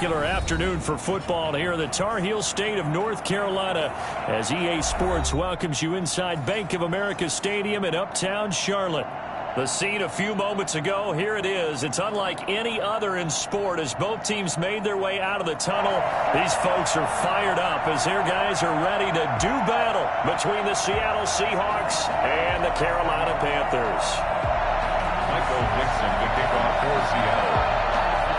spectacular afternoon for football here in the Tar Heel state of North Carolina as EA Sports welcomes you inside Bank of America Stadium in uptown Charlotte. The scene a few moments ago, here it is. It's unlike any other in sport as both teams made their way out of the tunnel. These folks are fired up as their guys are ready to do battle between the Seattle Seahawks and the Carolina Panthers. Michael Dixon to kick off for Seattle.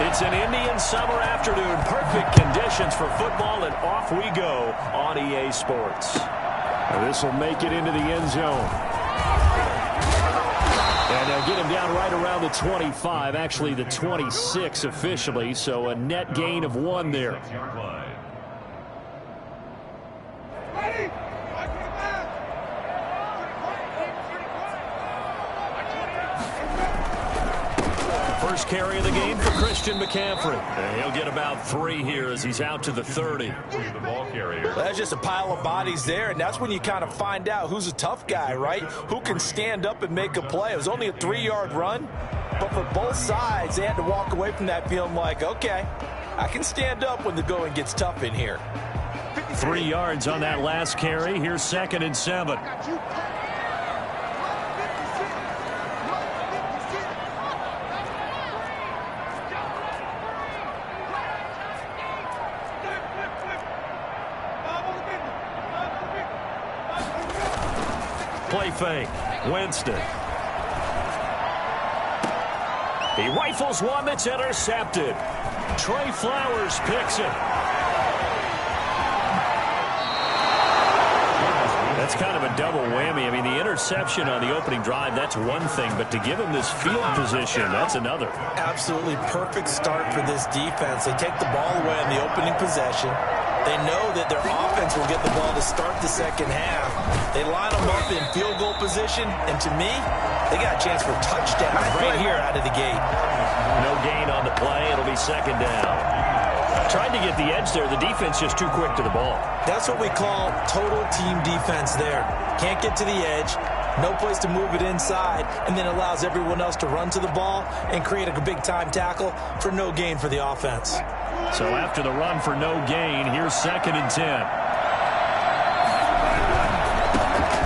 It's an Indian summer afternoon. Perfect conditions for football, and off we go on EA Sports. This will make it into the end zone. And they'll get him down right around the 25, actually the 26 officially, so a net gain of 1 there. First carry of the game for Christian McCaffrey. And he'll get about 3 here as he's out to the 30. The ball carrier. That's just a pile of bodies there, and that's when you kind of find out who's a tough guy, right? Who can stand up and make a play. It was only a 3-yard run, but for both sides, they had to walk away from that feeling like, okay, I can stand up when the going gets tough in here. 3 yards on that last carry. Here's 2nd and 7. Play fake. Winston. He rifles one that's intercepted. Trey Flowers picks it. That's kind of a double whammy. I mean, the interception on the opening drive, that's one thing, but to give him this field position, that's another. Absolutely perfect start for this defense. They take the ball away on the opening possession. They know that their offense will get the ball to start the second half. They line them up in field goal position, and to me, they got a chance for a touchdown right here out of the gate. No gain on the play. It'll be 2nd down. Tried to get the edge there. The defense just too quick to the ball. That's what we call total team defense there. Can't get to the edge, no place to move it inside, and then allows everyone else to run to the ball and create a big-time tackle for no gain for the offense. So after the run for no gain, here's 2nd and 10.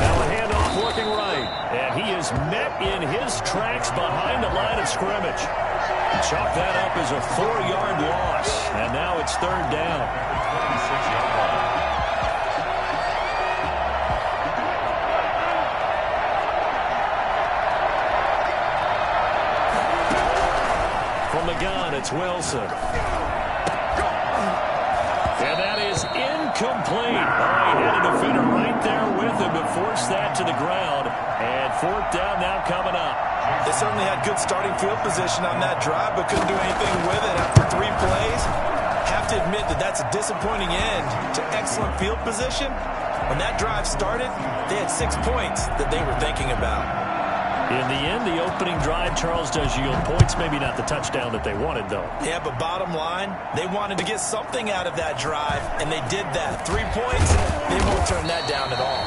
Now a handoff looking right, and he is met in his tracks behind the line of scrimmage. Chalk that up as a 4-yard loss, and now it's 3rd down. 26-yard line. From the gun, it's Wilson. And that is incomplete. He had a defender right there with him to force that to the ground. And 4th down now coming up. They certainly had good starting field position on that drive, but couldn't do anything with it after 3 plays. Have to admit that that's a disappointing end to excellent field position. When that drive started, they had 6 points that they were thinking about. In the end, the opening drive, Charles, does yield points. Maybe not the touchdown that they wanted, though. Yeah, but bottom line, they wanted to get something out of that drive, and they did that. 3 points, they won't turn that down at all.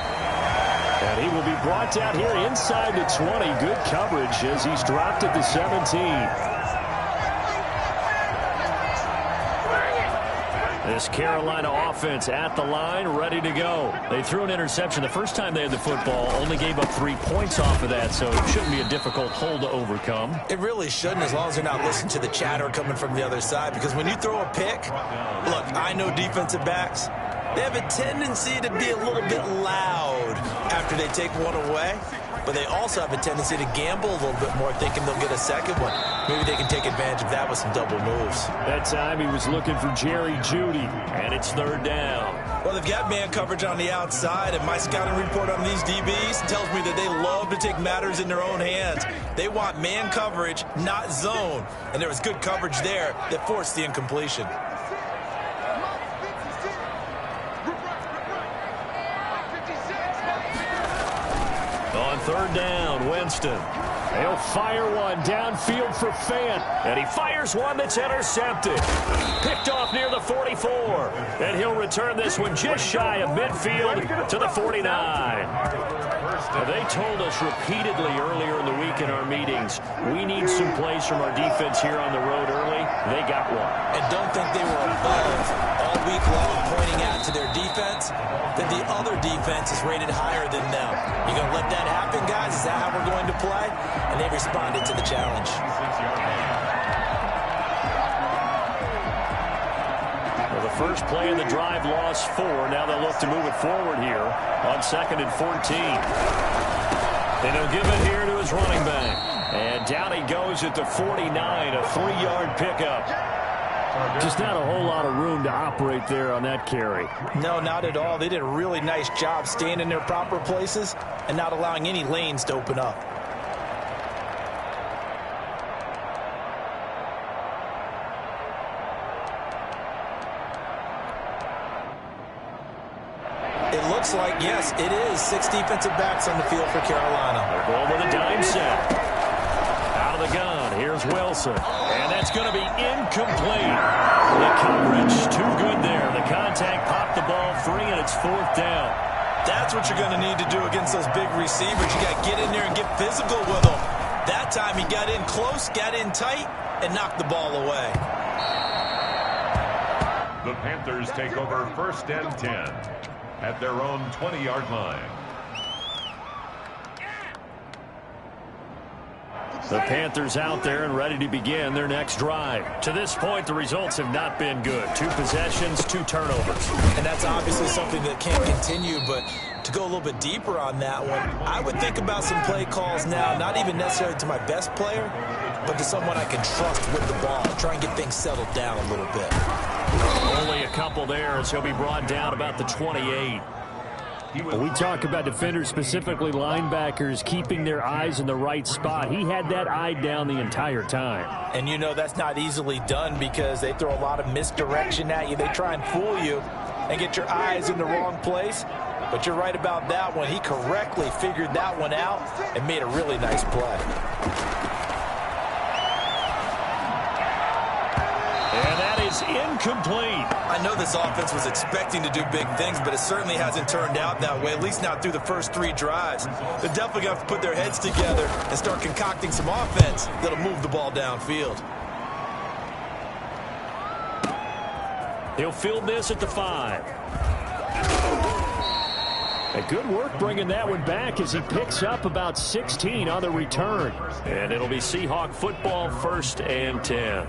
And he will be brought down here inside the 20. Good coverage as he's dropped at the 17. This Carolina offense at the line, ready to go. They threw an interception the first time they had the football, only gave up 3 points off of that, so it shouldn't be a difficult hole to overcome. It really shouldn't, as long as they're not listening to the chatter coming from the other side, because when you throw a pick, look, I know defensive backs, they have a tendency to be a little bit loud after they take one away, but they also have a tendency to gamble a little bit more, thinking they'll get a second one. Maybe they can take advantage of that with some double moves. That time he was looking for Jerry Jeudy, and it's 3rd down. Well, they've got man coverage on the outside, and my scouting report on these DBs tells me that they love to take matters in their own hands. They want man coverage, not zone, and there was good coverage there that forced the incompletion. On 3rd down, Winston. He'll fire one downfield for Fant. And he fires one that's intercepted. Picked off near the 44. And he'll return this one just shy of midfield to the 49. They told us repeatedly earlier in the week in our meetings, we need some plays from our defense here on the road early. They got one. And don't think they were defense, then the other defense is rated higher than them. You going to let that happen, guys? Is that how we're going to play? And they responded to the challenge. Well, the first play of the drive lost 4. Now they'll look to move it forward here on 2nd and 14. And he'll give it here to his running back. And down he goes at the 49, a 3-yard pickup. Just not a whole lot of room to operate there on that carry. No, not at all. They did a really nice job staying in their proper places and not allowing any lanes to open up. It looks like, yes, it is 6 defensive backs on the field for Carolina. They're going with a dime set. Out of the gun, here's Wilson. And that's going to be incomplete. The coverage, too good there. The contact popped the ball free, and it's 4th down. That's what you're going to need to do against those big receivers. You got to get in there and get physical with them. That time he got in close, got in tight, and knocked the ball away. The Panthers take over 1st and 10 at their own 20-yard line. The Panthers out there and ready to begin their next drive. To this point, the results have not been good. 2 possessions, 2 turnovers. And that's obviously something that can't continue, but to go a little bit deeper on that one, I would think about some play calls now, not even necessarily to my best player, but to someone I can trust with the ball. Try and get things settled down a little bit. Only a couple there as he'll be brought down about the 28. We talk about defenders, specifically linebackers, keeping their eyes in the right spot. He had that eye down the entire time. And you know that's not easily done because they throw a lot of misdirection at you. They try and fool you and get your eyes in the wrong place. But you're right about that one. He correctly figured that one out and made a really nice play. Incomplete. I know this offense was expecting to do big things, but it certainly hasn't turned out that way, at least not through the first 3 drives. They're definitely going to have to put their heads together and start concocting some offense that'll move the ball downfield. He'll field this at the 5. A good work bringing that one back as he picks up about 16 on the return. And it'll be Seahawk football, 1st and 10.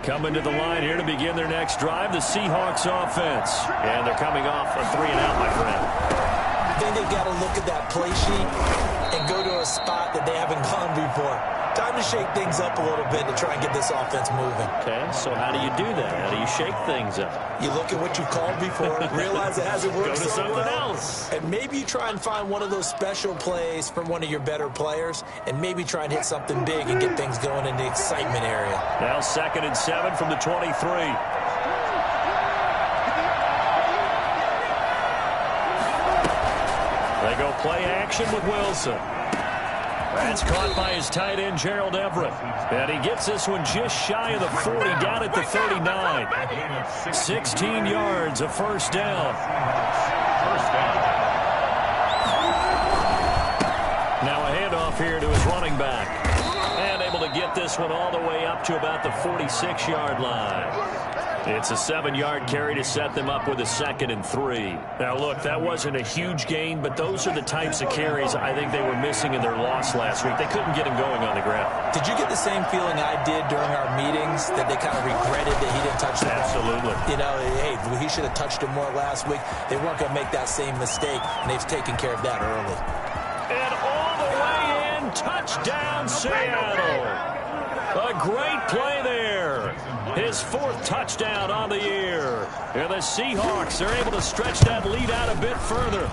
Coming to the line here to begin their next drive, the Seahawks offense. And they're coming off a 3-and-out, my friend. I think they've got to look at that play sheet and go to a spot that they haven't gone before. Time to shake things up a little bit to try and get this offense moving. Okay, so how do you do that? How do you shake things up? You look at what you've called before, realize it hasn't worked Go to so something well, else. and maybe you try and find one of those special plays from one of your better players, and maybe try and hit something big and get things going in the excitement area. Now 2nd and 7 from the 23. They go play action with Wilson. That's caught by his tight end, Gerald Everett. And he gets this one just shy of the 40, down at the 39. 16 yards, a 1st down. Now a handoff here to his running back. And able to get this one all the way up to about the 46-yard line. It's a 7-yard carry to set them up with a 2nd and 3. Now, look, that wasn't a huge gain, but those are the types of carries I think they were missing in their loss last week. They couldn't get him going on the ground. Did you get the same feeling I did during our meetings, that they kind of regretted that he didn't touch the ball? Absolutely. You know, hey, he should have touched it more last week. They weren't going to make that same mistake, and they've taken care of that early. And all the way in, touchdown Seattle. A great play there. His 4th touchdown on the year. And the Seahawks are able to stretch that lead out a bit further.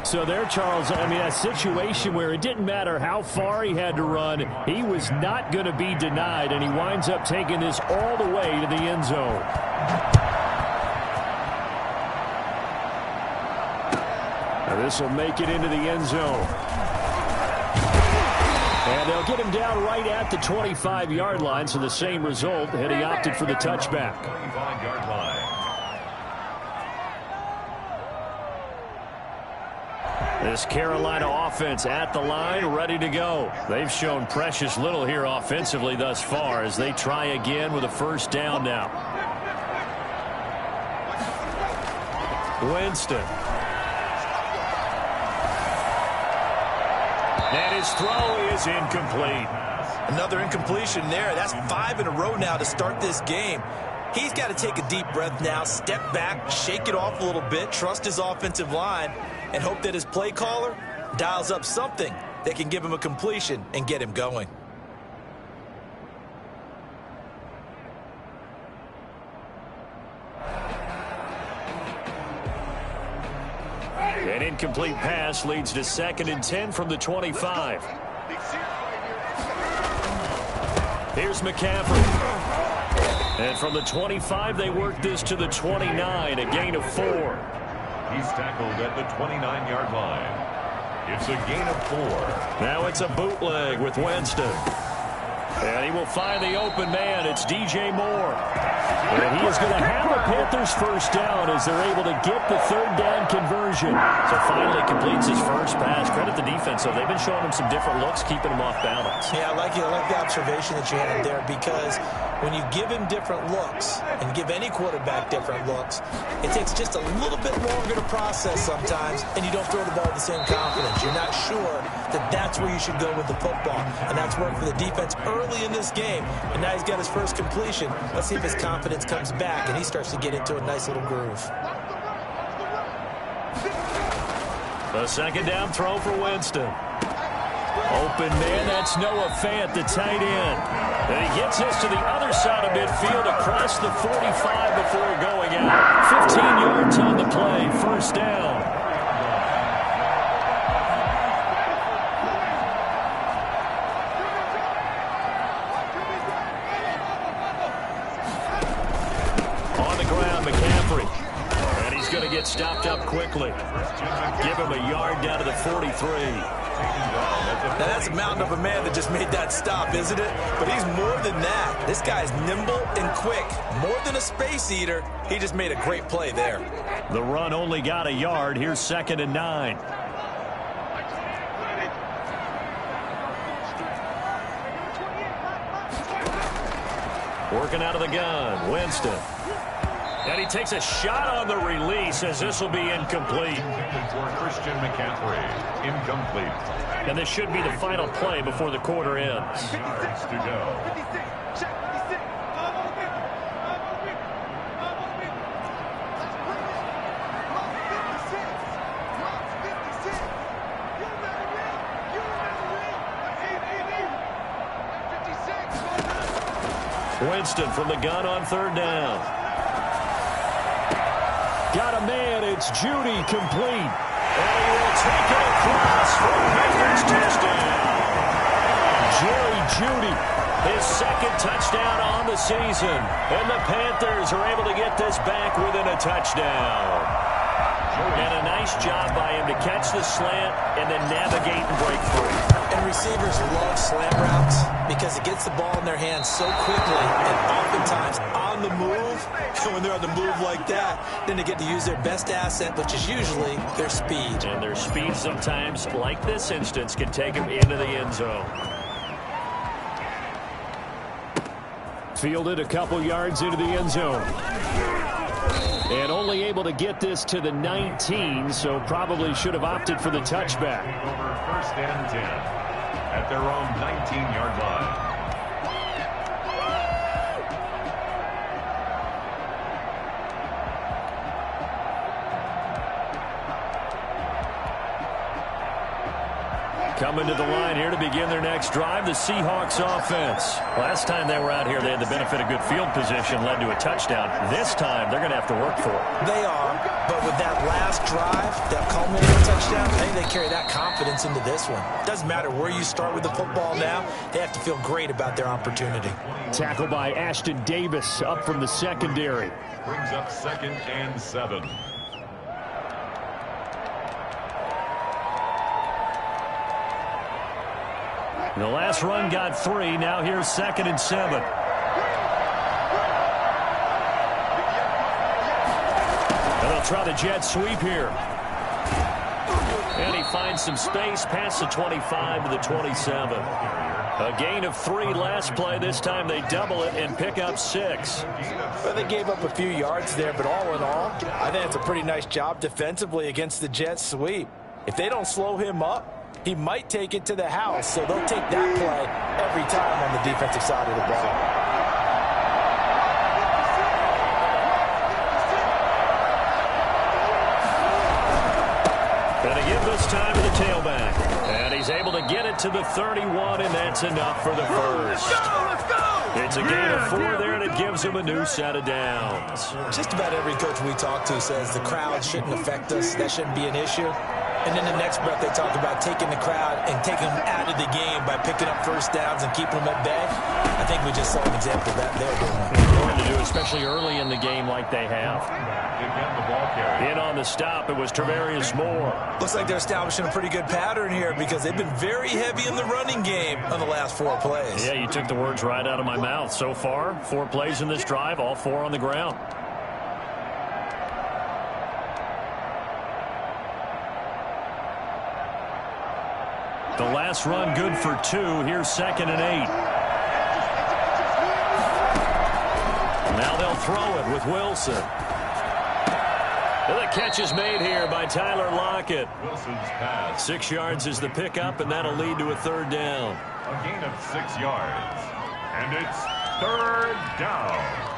So there, Charles, I mean, a situation where it didn't matter how far he had to run, he was not going to be denied, and he winds up taking this all the way to the end zone. Now this will make it into the end zone. And they'll get him down right at the 25-yard line, so the same result, and he opted for the touchback. 25-yard line. This Carolina offense at the line, ready to go. They've shown precious little here offensively thus far as they try again with a first down now. Winston. And his throw is incomplete. Another incompletion there. That's 5 in a row now to start this game. He's got to take a deep breath now, step back, shake it off a little bit, trust his offensive line, and hope that his play caller dials up something that can give him a completion and get him going. An incomplete pass leads to 2nd and 10 from the 25. Here's McCaffrey. And from the 25, they work this to the 29, a gain of 4. He's tackled at the 29-yard line. It's a gain of 4. Now it's a bootleg with Winston. And he will find the open man. It's DJ Moore. And he is going to have the Panthers first down as they're able to get the 3rd down conversion. So finally completes his first pass. Credit the defense, though. They've been showing him some different looks, keeping him off balance. Yeah, I like the observation that you had there, because when you give him different looks and give any quarterback different looks, it takes just a little bit longer to process sometimes, and you don't throw the ball with the same confidence. You're not sure that that's where you should go with the football, and that's worked for the defense early in this game, and now he's got his first completion. Let's see if his confidence comes back and he starts to get into a nice little groove. The 2nd down throw for Winston. Open man, that's Noah Fant, the tight end. And he gets this to the other side of midfield across the 45 before going out. 15 yards on the play, first down. Get stopped up quickly. Give him a yard down to the 43. Now that's a mountain of a man that just made that stop, isn't it? But he's more than that. This guy's nimble and quick. More than a space eater. He just made a great play there. The run only got a yard. Here's 2nd and 9. Working out of the gun, Winston. And he takes a shot on the release as this will be incomplete. For Christian McCaffrey, incomplete. And this should be the final play before the quarter ends. Yards to go. Winston from the gun on 3rd down. Got a man, it's Judy, complete. And he will take it across for Panthers touchdown. Jerry Judy, his 2nd touchdown on the season. And the Panthers are able to get this back within a touchdown. And a nice job by him to catch the slant and then navigate and break free. And receivers love slant routes because it gets the ball in their hands so quickly and oftentimes on the move. And when they're on the move like that, then they get to use their best asset, which is usually their speed. And their speed sometimes, like this instance, can take them into the end zone. Fielded a couple yards into the end zone. And only able to get this to the 19, so probably should have opted for the touchback. Over 1st and 10 at their own 19-yard line. Coming to the line here to begin their next drive, the Seahawks offense. Last time they were out here, they had the benefit of good field position, led to a touchdown. This time, they're going to have to work for it. They are, but with that last drive, that culminating touchdown, I think they carry that confidence into this one. Doesn't matter where you start with the football now, they have to feel great about their opportunity. Tackle by Ashton Davis up from the secondary. Brings up 2nd and 7. The last run got 3. Now here's 2nd and 7. And they'll try the jet sweep here. And he find some space past the 25 to the 27. A gain of 3 last play. This time they double it and pick up 6. Well, they gave up a few yards there, but all in all, I think it's a pretty nice job defensively against the Jets sweep. If they don't slow him up, he might take it to the house, so they'll take that play every time on the defensive side of the ball. Going to give this time to the tailback. And he's able to get it to the 31, and that's enough for the first. Let's go! It's a gain of 4 there, and it gives him a new set of downs. Just about every coach we talk to says the crowd shouldn't affect us. That shouldn't be an issue. And then the next breath they talk about taking the crowd and taking them out of the game by picking up first downs and keeping them at bay. I think we just saw an example of that there. Important to do, especially early in the game like they have. In on the stop, it was Travarius Moore. Looks like they're establishing a pretty good pattern here because they've been very heavy in the running game on the last 4 plays. Yeah, you took the words right out of my mouth. So far, 4 plays in this drive, all 4 on the ground. The last run good for 2. Here's 2nd and 8. Now they'll throw it with Wilson. And the catch is made here by Tyler Lockett. Wilson's pass. 6 yards is the pickup, and that'll lead to a 3rd down. A gain of 6 yards. And it's 3rd down.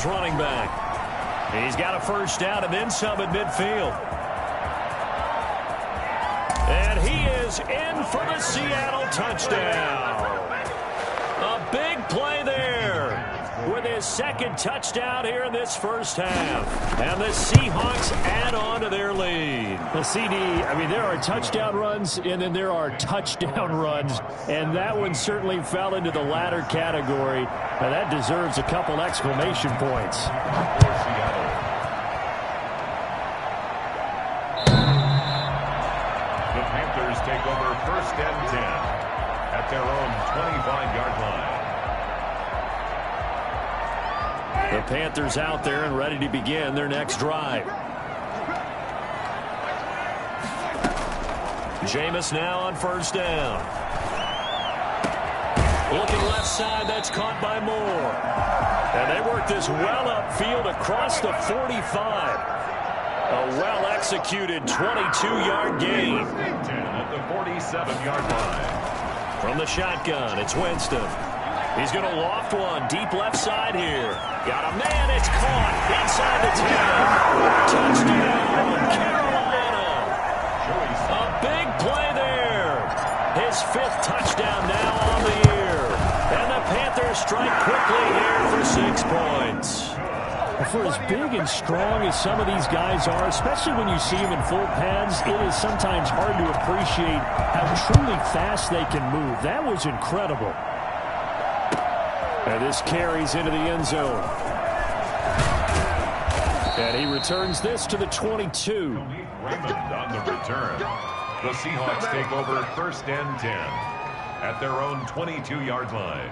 Running back. He's got a first down and then some at midfield. And he is in for the Seattle touchdown. A big play there with his 2nd touchdown here in this first half. And the Seahawks add on to their lead. The CD, I mean, there are touchdown runs and then there are touchdown runs. And that one certainly fell into the latter category. Now that deserves a couple exclamation points. The Panthers take over 1st and 10 at their own 25-yard line. The Panthers out there and ready to begin their next drive. Jameis now on 1st down. Looking left side, that's caught by Moore. And they work this well upfield across the 45. A well-executed 22-yard gain. At the 47-yard line. From the shotgun, it's Winston. He's going to loft one deep left side here. Got a man, it's caught inside the 10. Touchdown, Carolina. A big play there. His 5th touchdown now on the year. And the Panthers strike quickly here for 6 points. For as big and strong as some of these guys are, especially when you see them in full pads, it is sometimes hard to appreciate how truly fast they can move. That was incredible. And this carries into the end zone. And he returns this to the 22. Raymond on the return. The Seahawks take over 1st and 10 at their own 22-yard line.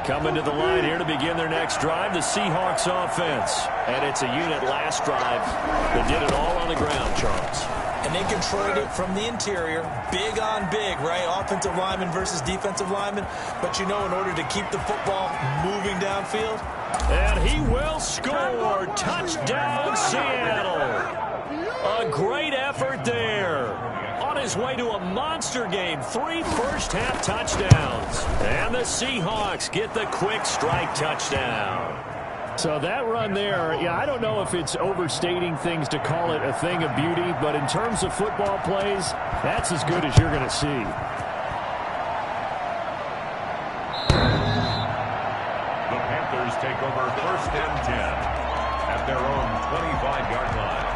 Coming to the line here to begin their next drive, the Seahawks offense. And it's a unit last drive that did it all on the ground, Charles. And they controlled it from the interior, big on big, right? Offensive lineman versus defensive lineman. But, you know, in order to keep the football moving downfield. And he will score. Touchdown, Seattle. A great effort there. On his way to a monster game. 3 first-half touchdowns. And the Seahawks get the quick strike touchdown. So that run there, yeah, I don't know if it's overstating things to call it a thing of beauty, but in terms of football plays, that's as good as you're going to see. The Panthers take over 1st and 10 at their own 25-yard line.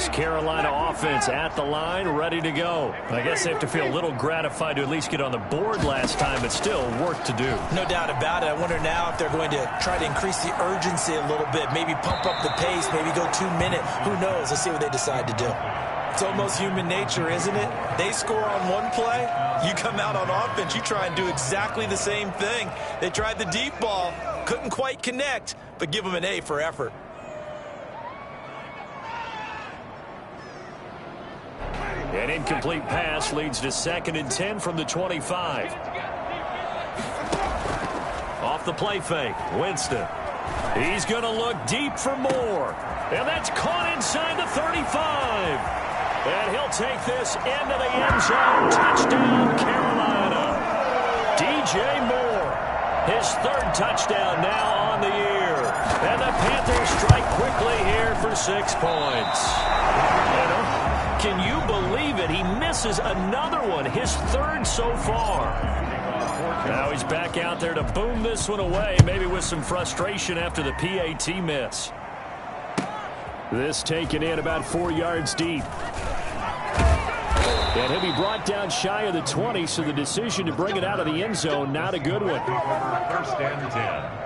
this Carolina offense at the line, ready to go. I guess they have to feel a little gratified to at least get on the board last time, but still work to do. No doubt about it. I wonder now if they're going to try to increase the urgency a little bit, maybe pump up the pace, maybe go 2 minutes. Who knows? Let's see what they decide to do. It's almost human nature, isn't it? They score on one play, you come out on offense, you try and do exactly the same thing. They tried the deep ball, couldn't quite connect, but give them an A for effort. An incomplete pass leads to 2nd and 10 from the 25. Off the play fake, Winston. He's going to look deep for more. And that's caught inside the 35. And he'll take this into the end zone. Touchdown, Carolina. DJ Moore, his 3rd touchdown now on the year. And the Panthers strike quickly here for 6 points. Can you believe it? He misses another one, his 3rd so far. Now he's back out there to boom this one away, maybe with some frustration after the PAT miss. This taken in about 4 yards deep. And he'll be brought down shy of the 20, so the decision to bring it out of the end zone, not a good one. 1st and 10.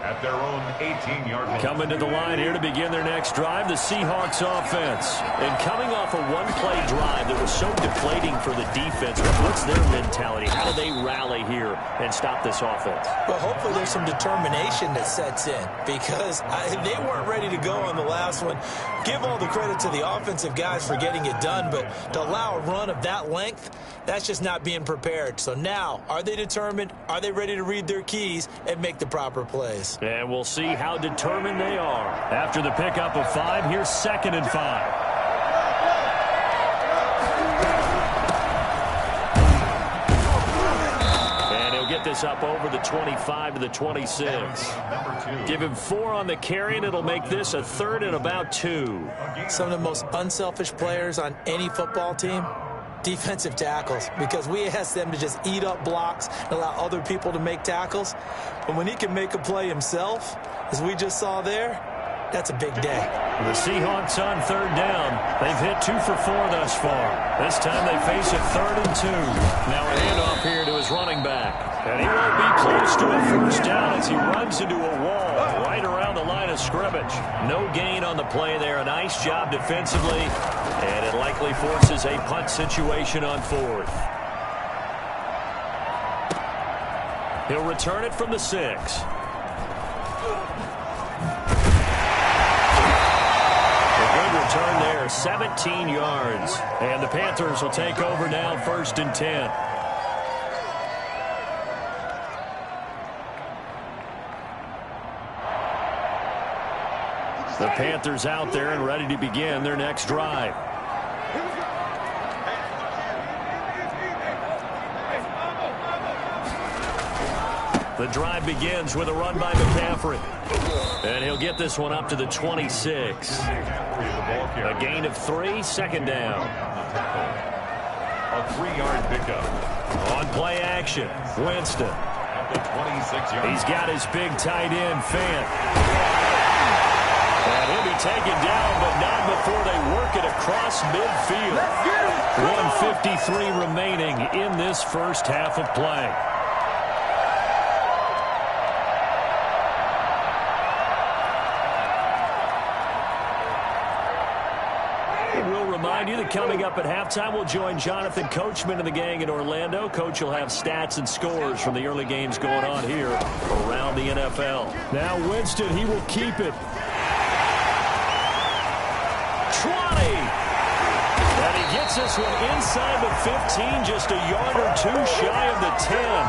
At their own 18-yard line. Coming to the line here to begin their next drive, the Seahawks offense. And coming off a one-play drive that was so deflating for the defense, what's their mentality? How do they rally here and stop this offense? Well, hopefully there's some determination that sets in, because they weren't ready to go on the last one. Give all the credit to the offensive guys for getting it done, but to allow a run of that length, that's just not being prepared. So now, are they determined? Are they ready to read their keys and make the proper plays? And we'll see how determined they are. After the pickup of 5, here's 2nd and 5. And he'll get this up over the 25 to the 26. Give him 4 on the carry, and it'll make this a 3rd and about 2. Some of the most unselfish players on any football team, defensive tackles, because we ask them to just eat up blocks and allow other people to make tackles. But when he can make a play himself, as we just saw there, that's a big day. The Seahawks on 3rd down. They've hit 2 for 4 thus far. This time they face a 3rd and 2. Now a handoff here to his running back. And he won't be close to a 1st down as he runs into a wall right around the line of scrimmage. No gain on the play there. A nice job defensively. And it likely forces a punt situation on 4th. He'll return it from the 6. Return there, 17 yards. And the Panthers will take over now, 1st and 10. The Panthers out there and ready to begin their next drive. The drive begins with a run by McCaffrey. And he'll get this one up to the 26. A gain of 3, 2nd down. A 3-yard pickup. On play action, Winston. At the 26-yard. He's got his big tight end, Fant. And he'll be taken down, but not before they work it across midfield. 1:53 remaining in this 1st half of play. Remind you that coming up at halftime, we'll join Jonathan Coachman and the gang in Orlando. Coach will have stats and scores from the early games going on here around the NFL. Now Winston, he will keep it. 20. And he gets this one inside the 15, just a yard or 2 shy of the 10.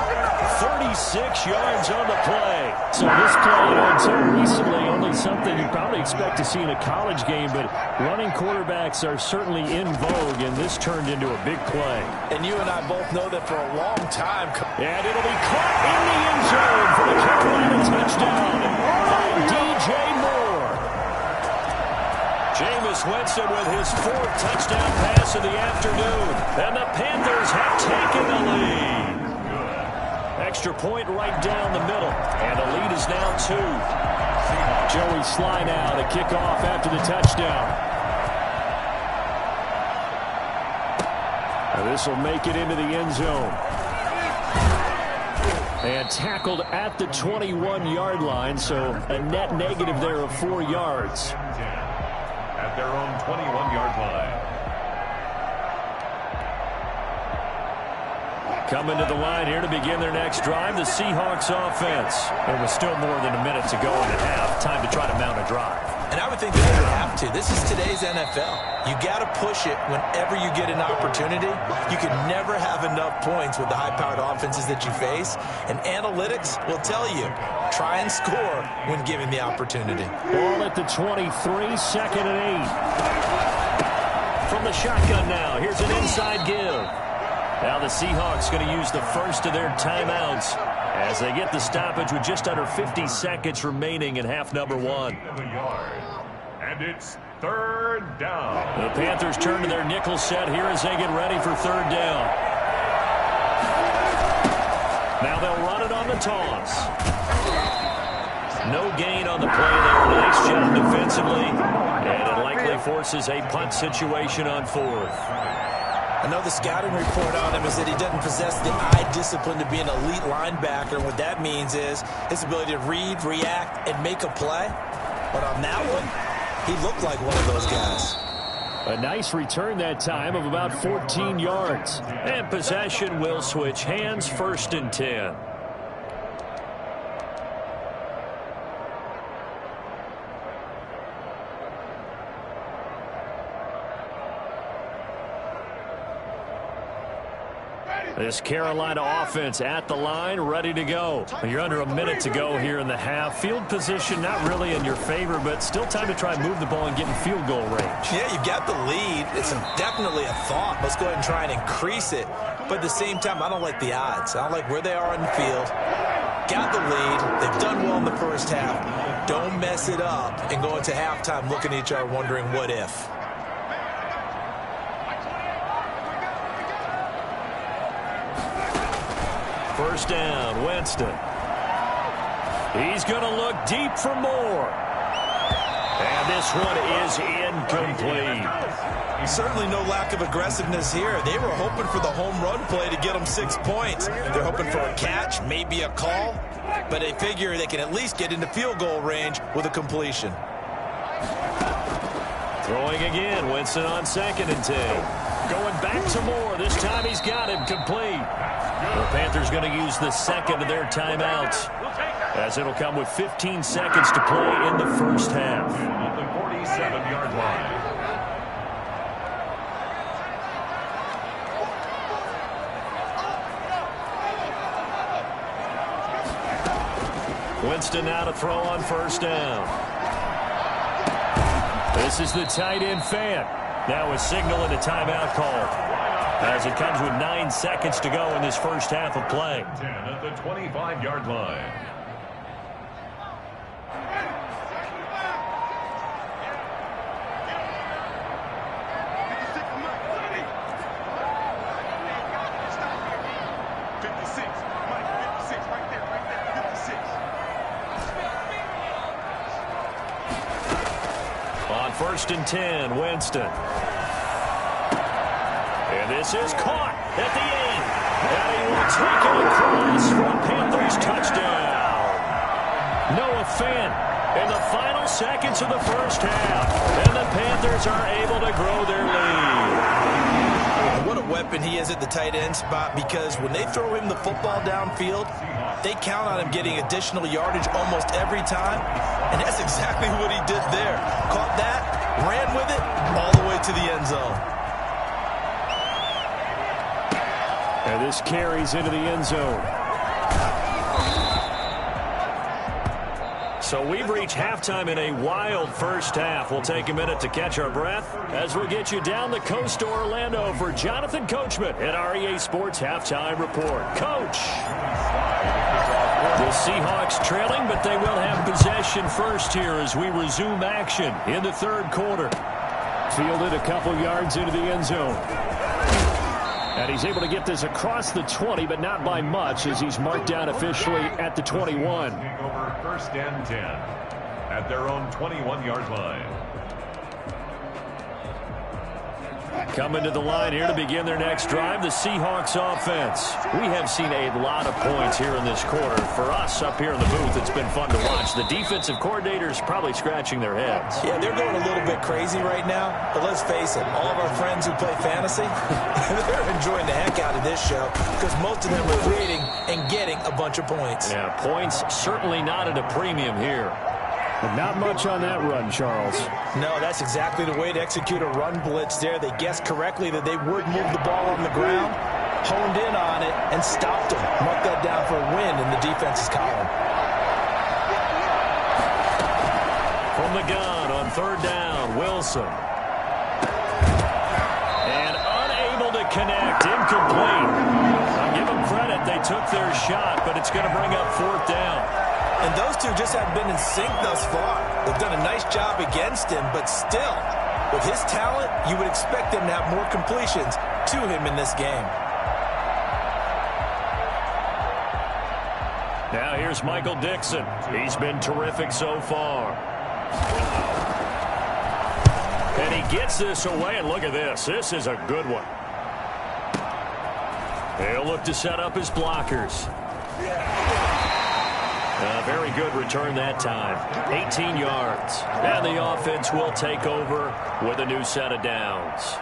36 yards on the play. So this play, until recently, only something you probably expect to see in a college game, but running quarterbacks are certainly in vogue, and this turned into a big play. And you and I both know that for a long time. And it'll be caught in the end zone for the Carolina touchdown by DJ Moore. Jameis Winston with his 4th touchdown pass of the afternoon. And the Panthers have taken the lead. Extra point right down the middle. And the lead is now 2. Joey Sly now to kick off after the touchdown. This will make it into the end zone. And tackled at the 21-yard line, so a net negative there of 4 yards. At their own 21-yard line. Coming to the line here to begin their next drive, the Seahawks offense. There was still more than a minute to go in the half. Time to try to mount a drive. And I would think that they would have to. This is today's NFL. You got to push it whenever you get an opportunity. You can never have enough points with the high-powered offenses that you face. And analytics will tell you, try and score when given the opportunity. Ball at the 23, 2nd and 8. From the shotgun now, here's an inside give. Now the Seahawks going to use the first of their timeouts as they get the stoppage with just under 50 seconds remaining in half number 1. And it's 3rd down. The Panthers turn to their nickel set here as they get ready for 3rd down. Now they'll run it on the toss. No gain on the play there. Nice job defensively. And it likely forces a punt situation on 4th. I know the scouting report on him is that he doesn't possess the eye discipline to be an elite linebacker. And what that means is his ability to read, react, and make a play. But on that one, he looked like one of those guys. A nice return that time of about 14 yards. And possession will switch hands, 1st and 10. This Carolina offense at the line, ready to go. You're under a minute to go here in the half. Field position not really in your favor, but still time to try and move the ball and get in field goal range. Yeah, you've got the lead. It's definitely a thought. Let's go ahead and try and increase it. But at the same time, I don't like the odds. I don't like where they are on the field. Got the lead. They've done well in the first half. Don't mess it up and go into halftime looking at each other wondering what if. First down, Winston. He's going to look deep for more. And this one is incomplete. Certainly no lack of aggressiveness here. They were hoping for the home run play to get them 6 points. They're hoping for a catch, maybe a call, but they figure they can at least get into field goal range with a completion. Throwing again, Winston on 2nd and 10. Going back to Moore. This time he's got him complete. The Panthers going to use the 2nd of their timeouts, as it'll come with 15 seconds to play in the first half. At the 47-yard line. Winston now to throw on 1st down. This is the tight end fan. Now a signal and a timeout call, as it comes with 9 seconds to go in this first half of play. 10 at the 25-yard line. On 1st and 10, Winston. And this is caught at the 8. And he will take it across for a Panthers touchdown. Noah Fant in the final seconds of the first half. And the Panthers are able to grow their lead. What a weapon he is at the tight end spot, because when they throw him the football downfield, they count on him getting additional yardage almost every time. And that's exactly what he did there. Caught that, ran with it, all the way to the end zone. And this carries into the end zone. So we've reached halftime in a wild first half. We'll take a minute to catch our breath as we'll get you down the coast to Orlando for Jonathan Coachman at our EA Sports Halftime Report. Coach! The Seahawks trailing, but they will have possession first here as we resume action in the 3rd quarter. Fielded a couple yards into the end zone. And he's able to get this across the 20, but not by much, as he's marked down officially at the 21. Take over 1st and 10 at their own 21-yard line. Coming to the line here to begin their next drive, the Seahawks offense. We have seen a lot of points here in this quarter. For us up here in the booth, it's been fun to watch. The defensive coordinators probably scratching their heads. Yeah, they're going a little bit crazy right now, but let's face it, all of our friends who play fantasy, they're enjoying the heck out of this show because most of them are creating and getting a bunch of points. Yeah, points certainly not at a premium here. Not much on that run, Charles. No, that's exactly the way to execute a run blitz there. They guessed correctly that they would move the ball on the ground, honed in on it, and stopped them. Mark that down for a win in the defense's column. From the gun on third down, Wilson. And unable to connect, incomplete. I'll give them credit. They took their shot, but it's going to bring up fourth down. And those two just haven't been in sync thus far. They've done a nice job against him, but still, with his talent, you would expect them to have more completions to him in this game. Now here's Michael Dixon. He's been terrific so far. And he gets this away, and look at this. This is a good one. He'll look to set up his blockers. A very good return that time. 18 yards. And the offense will take over with a new set of downs.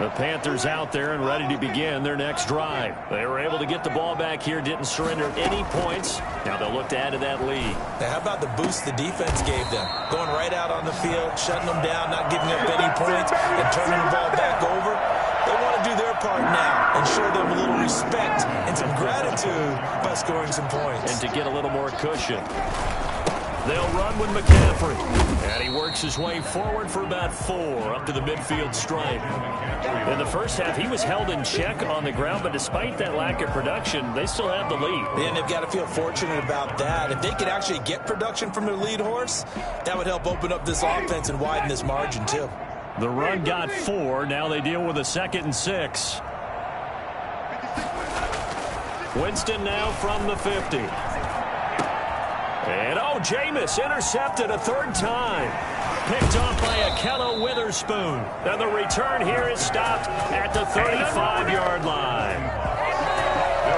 The Panthers out there and ready to begin their next drive. They were able to get the ball back here, didn't surrender any points. Now they'll look to add to that lead. Now, how about the boost the defense gave them? Going right out on the field, shutting them down, not giving up any points, and turning the ball back over. They want to do their part now and show them a little respect and some gratitude by scoring some points. And to get a little more cushion. They'll run with McCaffrey. And he works his way forward for about 4 up to the midfield stripe. In the first half, he was held in check on the ground, but despite that lack of production, they still have the lead. And they've got to feel fortunate about that. If they could actually get production from their lead horse, that would help open up this offense and widen this margin, too. The run got 4. Now they deal with a 2nd and 6. Winston now from the 50. And, Jameis intercepted a 3rd time. Picked off by Akello Witherspoon. And the return here is stopped at the 35-yard line.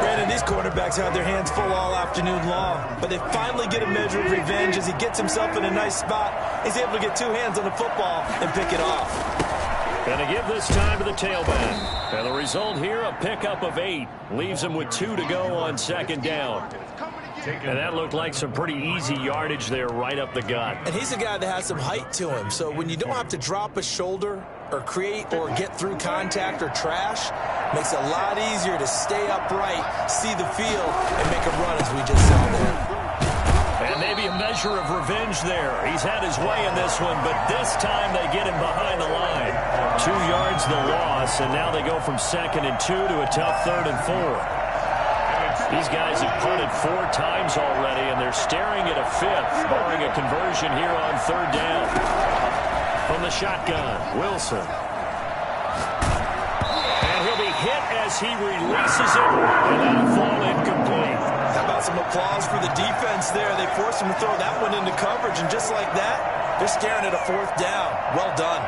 Brandon, these quarterbacks had their hands full all afternoon long, but they finally get a measure of revenge as he gets himself in a nice spot. He's able to get 2 hands on the football and pick it off. Going to give this time to the tailback. And the result here, a pickup of 8. Leaves him with 2 to go on 2nd down. And that looked like some pretty easy yardage there right up the gut. And he's a guy that has some height to him, so when you don't have to drop a shoulder or create or get through contact or trash, makes it a lot easier to stay upright, see the field, and make a run as we just saw there. And maybe a measure of revenge there. He's had his way in this one, but this time they get him behind the line. 2 yards the loss, and now they go from 2nd and 2 to a tough 3rd and 4. These guys have punted 4 times already, and they're staring at a 5th, barring a conversion here on 3rd down. From the shotgun, Wilson. And he'll be hit as he releases it, and that'll fall incomplete. How about some applause for the defense there? They forced him to throw that one into coverage, and just like that, they're staring at a 4th down. Well done.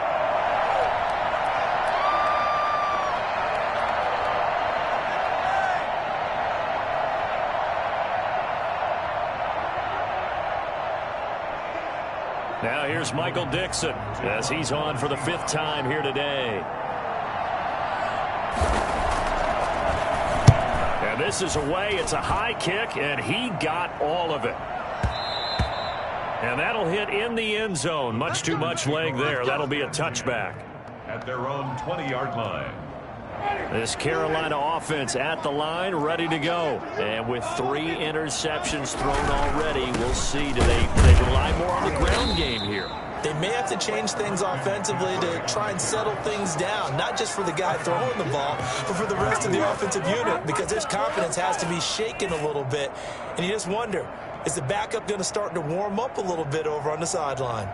Now here's Michael Dixon as he's on for the 5th time here today. And this is away. It's a high kick, and he got all of it. And that'll hit in the end zone. Much too much leg there. That'll be a touchback. At their own 20-yard line. This Carolina offense at the line, ready to go. And with 3 interceptions thrown already, we'll see. Do they rely more on the ground game here? They may have to change things offensively to try and settle things down, not just for the guy throwing the ball, but for the rest of the offensive unit, because his confidence has to be shaken a little bit. And you just wonder, is the backup going to start to warm up a little bit over on the sideline?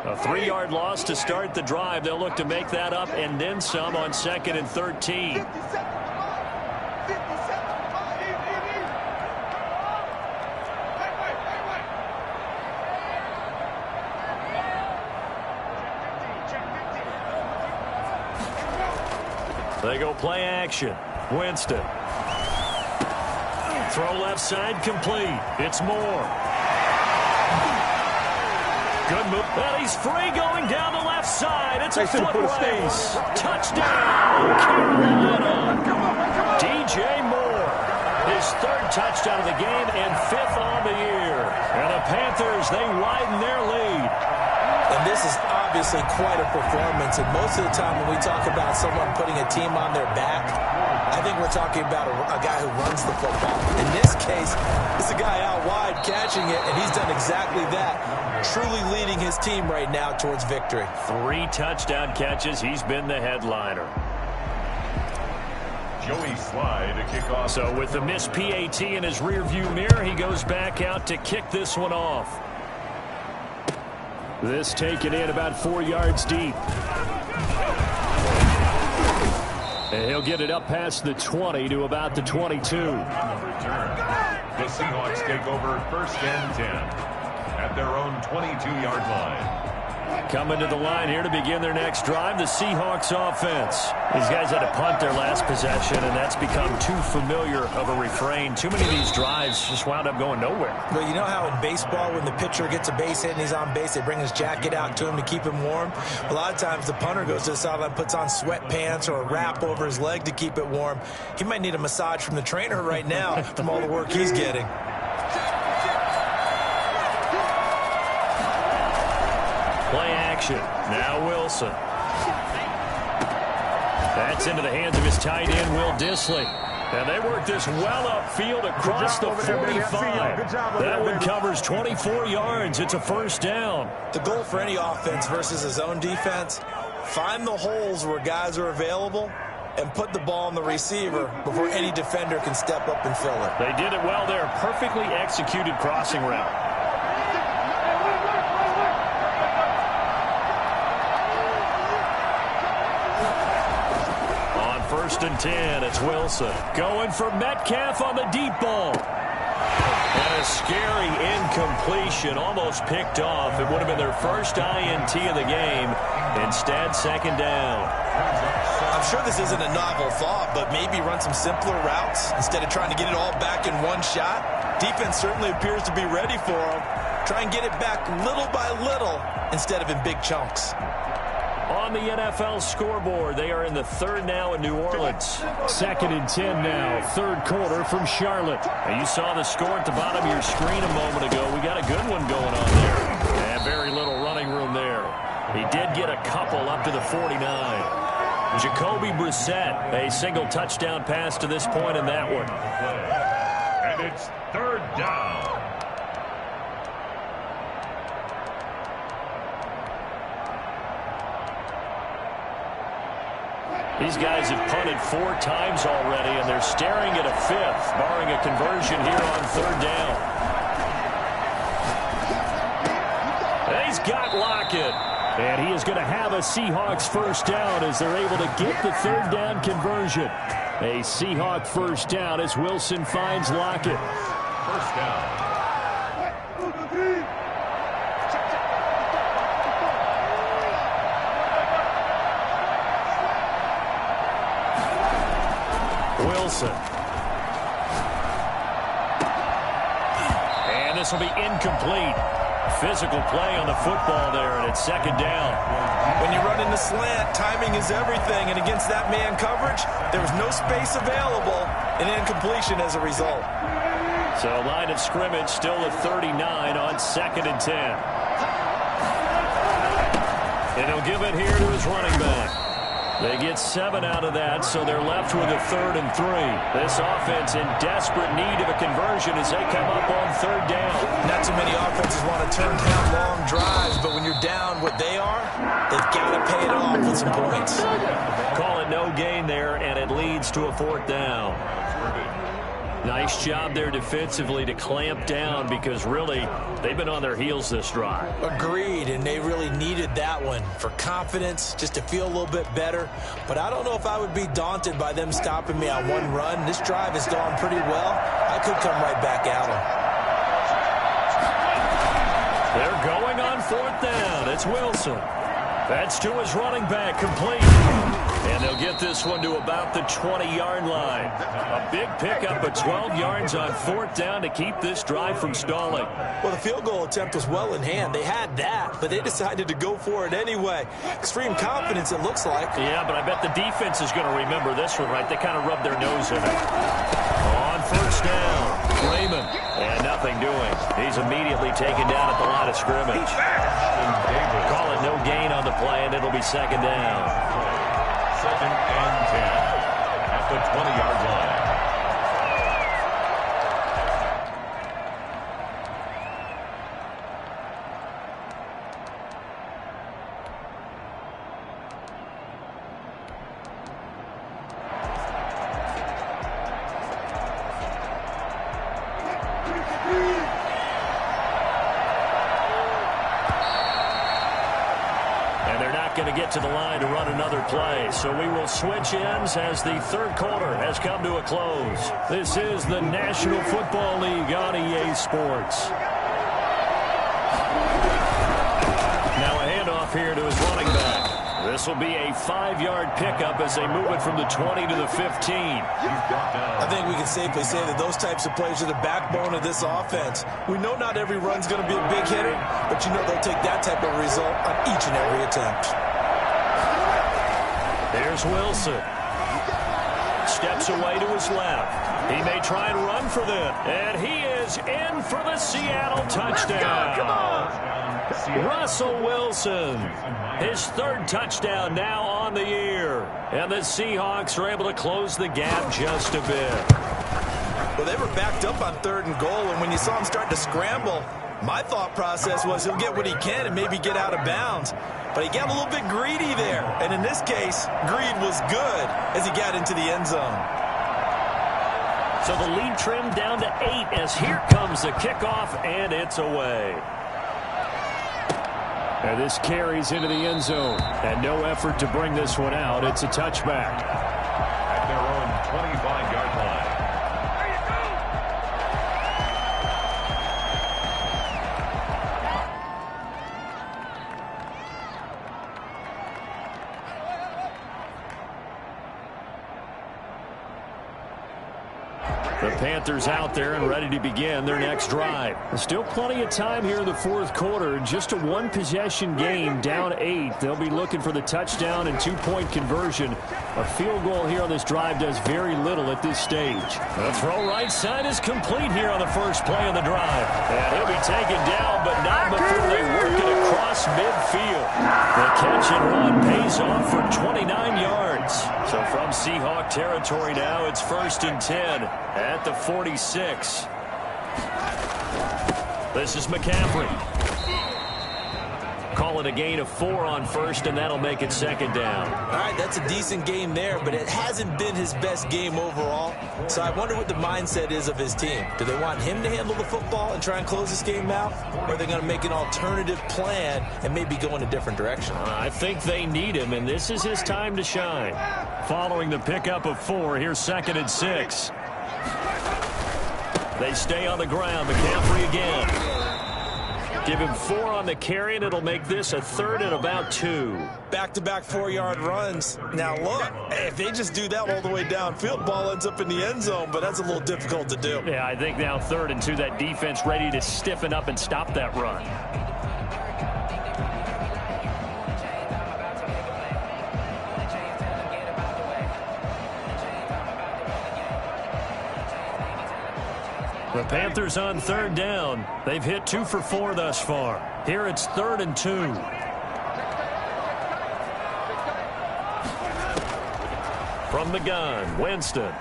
A 3-yard loss to start the drive. They'll look to make that up and then some on 2nd and 13. They go play action. Winston. Throw left side complete. It's Moore. Good move. Well, he's free going down the left side. It's a foot race. Touchdown, Carolina. DJ Moore. His 3rd touchdown of the game and 5th on the year. And the Panthers, they widen their lead. And this is obviously quite a performance. And most of the time when we talk about someone putting a team on their back, I think we're talking about a guy who runs the football. In this case, it's a guy out wide catching it, and he's done exactly that, truly leading his team right now towards victory. 3 touchdown catches. He's been the headliner. Joey Slye to kick off. So with the missed PAT in his rearview mirror, he goes back out to kick this one off. This taken in about 4 yards deep. And he'll get it up past the 20 to about the 22. The Seahawks take over 1st and 10 at their own 22-yard line. Coming to the line here to begin their next drive, the Seahawks offense. These guys had to punt their last possession, and that's become too familiar of a refrain. Too many of these drives just wound up going nowhere. But you know how in baseball, when the pitcher gets a base hit and he's on base, they bring his jacket out to him to keep him warm? A lot of times the punter goes to the sideline, puts on sweatpants or a wrap over his leg to keep it warm. He might need a massage from the trainer right now from all the work he's getting. Play action. Now Wilson. That's into the hands of his tight end, Will Dissly. And they work this well upfield across the 45. That one covers 24 yards. It's a 1st down. The goal for any offense versus his own defense, find the holes where guys are available and put the ball on the receiver before any defender can step up and fill it. They did it well there. Perfectly executed crossing route. On 1st and 10, it's Wilson. Going for Metcalf on the deep ball. And a scary incompletion, almost picked off. It would have been their first INT of the game. Instead, 2nd down. I'm sure this isn't a novel thought, but maybe run some simpler routes instead of trying to get it all back in one shot. Defense certainly appears to be ready for them. Try and get it back little by little instead of in big chunks. On the NFL scoreboard, they are in the 3rd now in New Orleans. 2nd and 10 now, 3rd quarter from Charlotte. Now you saw the score at the bottom of your screen a moment ago. We got a good one going on there. And very little running room there. He did get a couple up to the 49. Jacoby Brissett, a single touchdown pass to this point in that one. And it's 3rd down. These guys have punted 4 times already, and they're staring at a 5th, barring a conversion here on 3rd down. And he's got Lockett. And he is going to have a Seahawks 1st down as they're able to get the 3rd down conversion. A Seahawk 1st down as Wilson finds Lockett. 1st down. Wilson. And this will be incomplete. Physical play on the football there, and it's 2nd down. When you run in the slant, timing is everything, and against that man coverage, there was no space available, and incompletion as a result. So line of scrimmage still at 39 on 2nd and 10. And he'll give it here to his running back. They get 7 out of that, so they're left with a 3rd and 3. This offense in desperate need of a conversion as they come up on 3rd down. Not too many offenses want to turn down long drives, but when you're down what they are, they've got to pay it off with some points. Call it no gain there, and it leads to a 4th down. Nice job there defensively to clamp down because really they've been on their heels this drive. Agreed, and they really needed that one for confidence, just to feel a little bit better. But I don't know if I would be daunted by them stopping me on one run. This drive has gone pretty well. I could come right back at them. They're going on 4th down. It's Wilson. That's to his running back, complete. And they'll get this one to about the 20-yard line. A big pickup of 12 yards on 4th down to keep this drive from stalling. Well, the field goal attempt was well in hand. They had that, but they decided to go for it anyway. Extreme confidence, it looks like. Yeah, but I bet the defense is going to remember this one, right? They kind of rubbed their nose in it. On 1st down, Raymond. And nothing doing. He's immediately taken down at the line of scrimmage. Call it no gain on the play, and it'll be 2nd down. 2nd and 10 at the 20-yard line. Going to get to the line to run another play. So we will switch ends as the 3rd quarter has come to a close. This is the National Football League on EA Sports. Now a handoff here to his running back. This will be a 5-yard pickup as they move it from the 20 to the 15. I think we can safely say that those types of plays are the backbone of this offense. We know not every run's going to be a big hitter, but you know they'll take that type of result on each and every attempt. There's Wilson. Steps away to his left. He may try and run for them. And he is in for the Seattle touchdown. Come on. Russell Wilson. His 3rd touchdown now on the year. And the Seahawks are able to close the gap just a bit. Well, they were backed up on 3rd and goal, and when you saw him start to scramble, my thought process was he'll get what he can and maybe get out of bounds. But he got a little bit greedy there. And in this case, greed was good as he got into the end zone. So the lead trimmed down to 8 as here comes the kickoff, and it's away. And this carries into the end zone. And no effort to bring this one out. It's a touchback. At their own 25-yard line. The Panthers out there and ready to begin their next drive. Still plenty of time here in the 4th quarter. Just a 1-possession game, down 8. They'll be looking for the touchdown and 2-point conversion. A field goal here on this drive does very little at this stage. The throw right side is complete here on the first play of the drive. And he'll be taken down, but not before they work it across midfield. The catch and run pays off for 29 yards. So from Seahawk territory now, it's 1st and 10 at the 46. This is McCaffrey. Call it a gain of 4 on 1st, and that'll make it 2nd down. All right, that's a decent game there, but it hasn't been his best game overall. So I wonder what the mindset is of his team. Do they want him to handle the football and try and close this game out? Or are they going to make an alternative plan and maybe go in a different direction? I think they need him, and this is his time to shine. Following the pickup of 4, here's 2nd and 6. They stay on the ground. McCaffrey again. Give him 4 on the carry, and it'll make this a 3rd and about 2. Back-to-back 4-yard runs. Now, look, if they just do that all the way downfield, ball ends up in the end zone, but that's a little difficult to do. Yeah, I think now 3rd and 2, that defense ready to stiffen up and stop that run. The Panthers on 3rd down. They've hit 2 for 4 thus far. Here it's 3rd and 2. From the gun, Winston.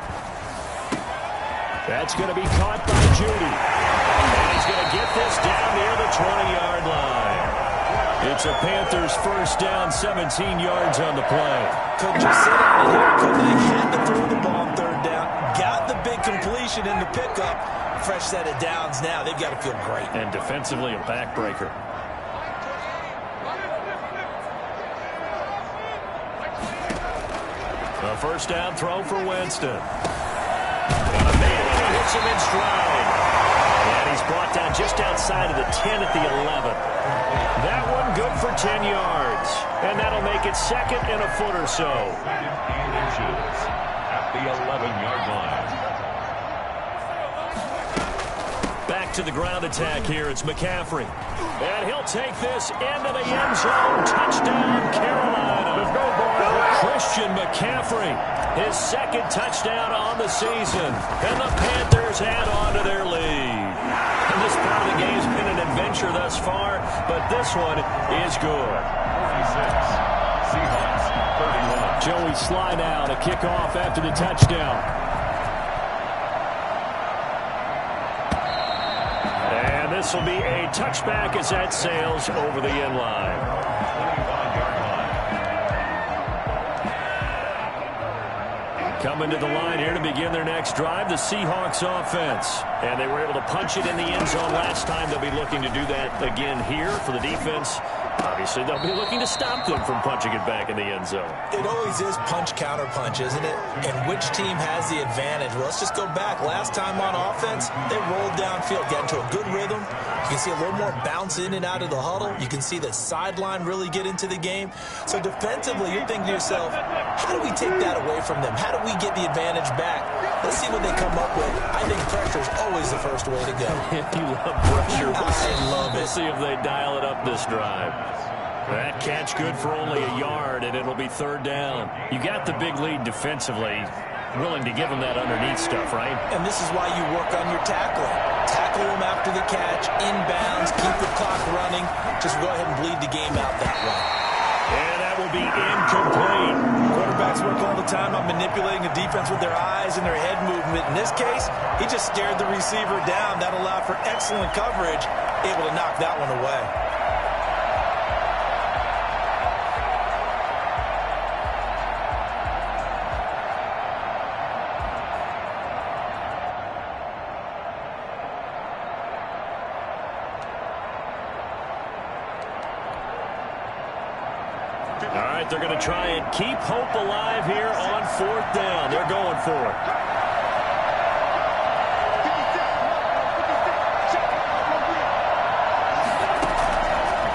That's going to be caught by Judy. And he's going to get this down near the 20-yard line. It's a Panthers 1st down, 17 yards on the play. Couldn't just sit out of here. Couldn't they had to throw the ball on 3rd down. Got the big big completion in the pickup. Fresh set of downs now. They've got to feel great. And defensively, a backbreaker. A first down throw for Winston. And a man, and he hits him in stride. And he's brought down just outside of the 10 at the 11. That one good for 10 yards. And that'll make it second and a foot or so. 8 inches at the 11-yard line. Back to the ground attack here. It's McCaffrey. And he'll take this into the end zone. Touchdown, Carolina. Let's go, boys. Christian McCaffrey, his second touchdown on the season. And the Panthers add on to their lead. And this part of the game's been an adventure thus far, but this one is good. 46. Seahawks 31. Joey Sly now to kick off after the touchdown. And this will be a touchback as that sails over the end line. 25-yard line. Coming to the line here to begin their next drive, the Seahawks offense. And they were able to punch it in the end zone last time. They'll be looking to do that again here for the defense. Obviously, they'll be looking to stop them from punching it back in the end zone. It always is punch, counter punch, isn't it? And which team has the advantage? Well, let's just go back. Last time on offense, they rolled downfield, got into a good rhythm. You can see a little more bounce in and out of the huddle. You can see the sideline really get into the game. So defensively, you're thinking to yourself, how do we take that away from them? How do we get the advantage back? Let's see what they come up with. I think pressure is always the first way to go. You love pressure. I love it. We'll see if they dial it up this drive. That catch good for only a yard, and it'll be third down. You got the big lead defensively. Willing to give them that underneath stuff, right? And this is why you work on your tackling. Tackle them after the catch, inbounds, keep the clock running. Just go ahead and bleed the game out that way. And that will be incomplete. Quarterbacks work all the time on manipulating a defense with their eyes and their head movement. In this case, he just stared the receiver down. That allowed for excellent coverage, able to knock that one away. All right, they're going to try and keep hope alive here on fourth down. They're going for it.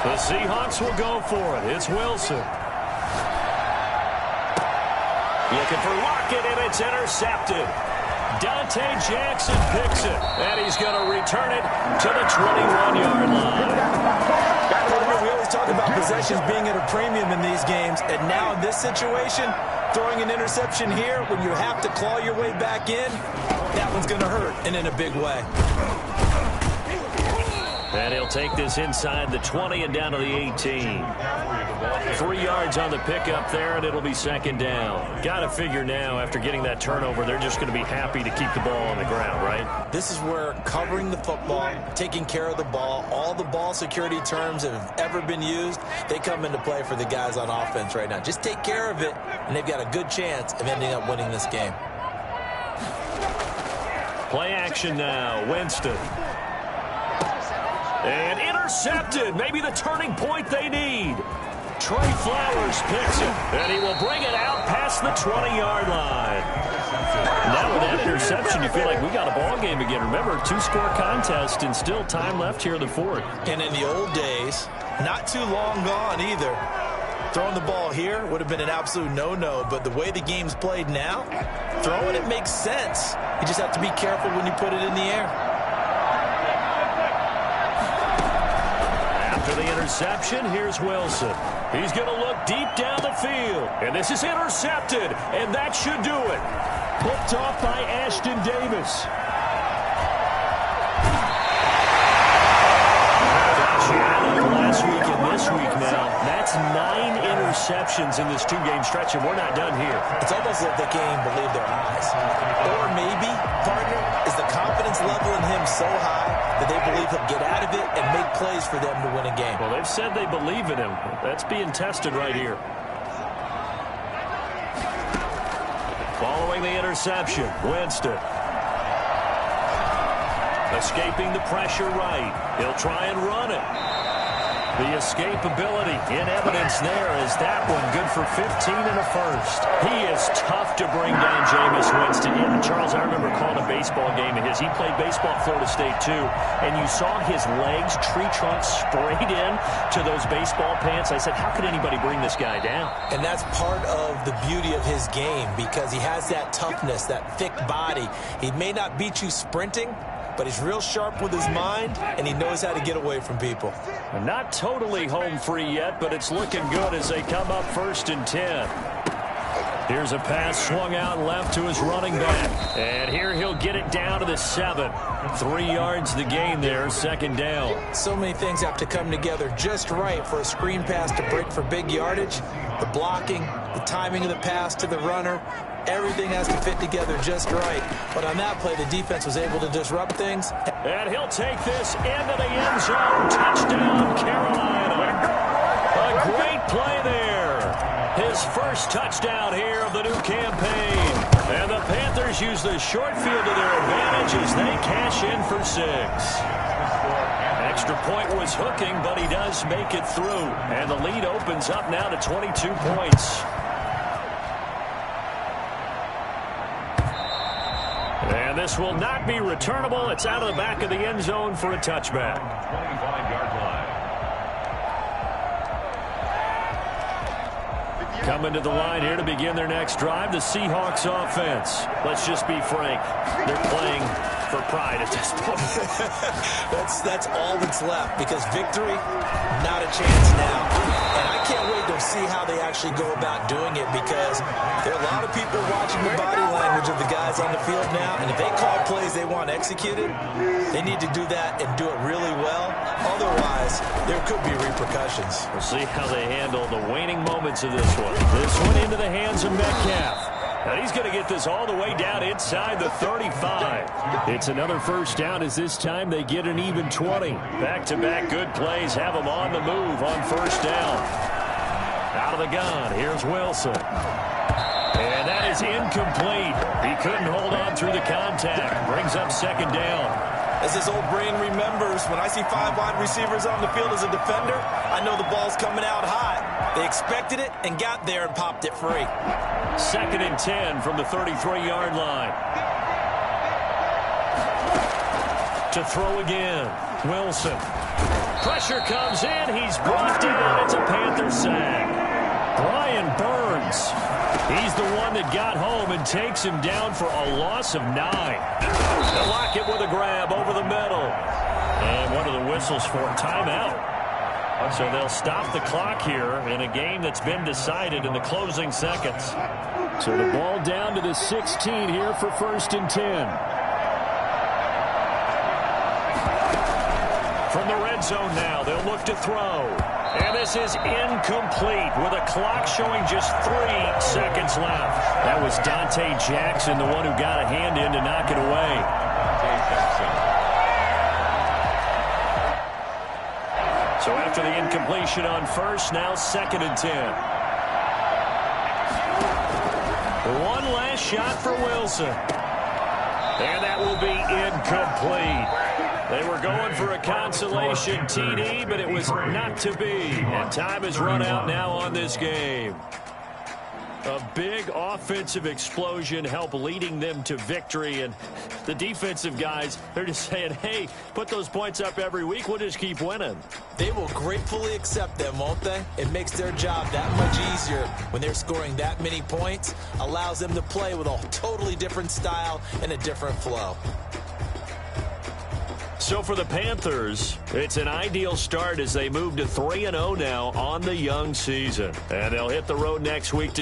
The Seahawks will go for it. It's Wilson. Looking for Lockett, and it's intercepted. Dante Jackson picks it, and he's going to return it to the 21-yard line. We always talk about possessions being at a premium in these games, and now in this situation, throwing an interception here when you have to claw your way back in, that one's going to hurt, and in a big way. And he'll take this inside the 20 and down to the 18. 3 yards on the pickup there, and it'll be second down. Got to figure now, after getting that turnover, they're just going to be happy to keep the ball on the ground, right? This is where covering the football, taking care of the ball, all the ball security terms that have ever been used, they come into play for the guys on offense right now. Just take care of it, and they've got a good chance of ending up winning this game. Play action now, Winston. And intercepted, maybe the turning point they need. Trey Flowers picks it, and he will bring it out past the 20-yard line. Now with that interception, you feel like we got a ball game again. Remember, 2-score contest and still time left here in the fourth. And in the old days, not too long gone either, throwing the ball here would have been an absolute no-no, but the way the game's played now, throwing it makes sense. You just have to be careful when you put it in the air. After the interception, here's Wilson. He's going to look deep down the field. And this is intercepted, and that should do it. Picked off by Ashton Davis. Last week and this week now, that's 9 interceptions in this 2-game stretch, and we're not done here. It's almost like they can't even believe their eyes. Or maybe, partner, is the confidence level in him so high that they believe he'll get out of it and make plays for them to win a game. Well, they've said they believe in him. That's being tested right here. Following the interception, Winston. Escaping the pressure right. He'll try and run it. The escapability in evidence there is that one good for 15 and a first. He is tough to bring down, Jameis Winston. Yeah, Charles, I remember calling a baseball game of his. He played baseball at Florida State too, and you saw his legs, tree trunks sprayed in to those baseball pants. I said, how could anybody bring this guy down? And that's part of the beauty of his game because he has that toughness, that thick body. He may not beat you sprinting, but he's real sharp with his mind, and he knows how to get away from people. Not totally home free yet, but it's looking good as they come up 1st and 10. Here's a pass swung out left to his running back. And here he'll get it down to the 7. 3 yards the gain there, 2nd down. So many things have to come together just right for a screen pass to break for big yardage. The blocking, the timing of the pass to the runner, everything has to fit together just right. But on that play, the defense was able to disrupt things. And he'll take this into the end zone. Touchdown, Carolina. A great play there. His first touchdown here of the new campaign. And the Panthers use the short field to their advantage as they cash in for 6. Extra point was hooking, but he does make it through. And the lead opens up now to 22 points. And this will not be returnable. It's out of the back of the end zone for a touchback. 25-yard line. Coming to the line here to begin their next drive, the Seahawks offense. Let's just be frank. They're playing for pride at this point. That's all that's left because victory, not a chance now. And I can't wait to see how they actually go about doing it because there are a lot of people watching the body language of the guys on the field now. And if they call plays they want executed, they need to do that and do it really well. Otherwise, there could be repercussions. We'll see how they handle the waning moments of this one. This one into the hands of Metcalf. And he's going to get this all the way down inside the 35. It's another first down as this time they get an even 20. Back-to-back good plays have them on the move on first down. Out of the gun, here's Wilson. And that is incomplete. He couldn't hold on through the contact. Brings up 2nd down. As his old brain remembers, when I see 5 wide receivers on the field as a defender, I know the ball's coming out hot. They expected it and got there and popped it free. 2nd and 10 from the 33-yard line. To throw again, Wilson. Pressure comes in. He's blocked it, and it's a Panther sack. Brian Burns. He's the one that got home and takes him down for a loss of 9. They'll lock it with a grab over the middle. And what are the whistles for? Timeout. So they'll stop the clock here in a game that's been decided in the closing seconds. So the ball down to the 16 here for 1st and 10. From the red zone now, they'll look to throw. And this is incomplete with a clock showing just 3 seconds left. That was Dante Jackson, the one who got a hand in to knock it away. So after the incompletion on first, now 2nd and 10. One last shot for Wilson. And that will be incomplete. They were going for a consolation TD, but it was not to be. And time has run out now on this game. A big offensive explosion helped leading them to victory. And the defensive guys, they're just saying, hey, put those points up every week. We'll just keep winning. They will gratefully accept them, won't they? It makes their job that much easier when they're scoring that many points. Allows them to play with a totally different style and a different flow. So for the Panthers, it's an ideal start as they move to 3-0 now on the young season. And they'll hit the road next week to